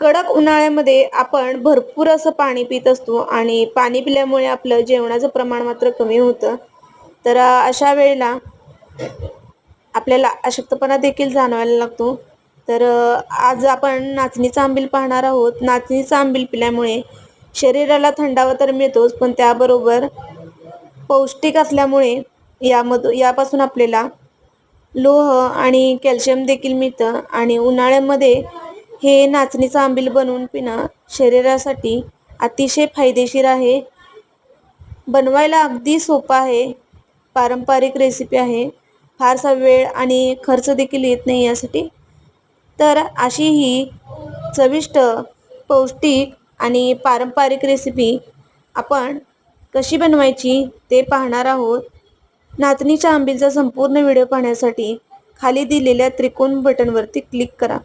कडक उन्हाळ्यामध्ये आपण भरपूर असं पाणी पित असतो आणि पाणी पिल्यामुळे आपलं जेवणाचं प्रमाण मात्र कमी होतं. तर अशा वेळेला आपल्याला अशक्तपणा देखील जाणवायला लागतो. तर आज आपण नाचणीचा आंबील पाहणार आहोत. नाचणीचा आंबील पिल्यामुळे शरीराला थंडावा तर मिळतोच, पण त्याबरोबर पौष्टिक असल्यामुळे यापासून आपल्याला लोह आणि कॅल्शियम देखील मिळतं आणि उन्हाळ्यामध्ये हे नाचणीचं आंबील बनवून पिणं शरीरासाठी अतिशय फायदेशीर आहे. बनवायला अगदी सोपं आहे. पारंपरिक रेसिपी आहे. फारसा वेळ आणि खर्च देखील येत नाही यासाठी. तर अशी ही चविष्ट, पौष्टिक आणि पारंपरिक रेसिपी आपण कशी बनवायची ते पाहणार आहोत. नाचणीच्या आंबीलचा संपूर्ण व्हिडिओ पाहण्यासाठी खाली दिलेल्या त्रिकोण बटनवरती क्लिक करा.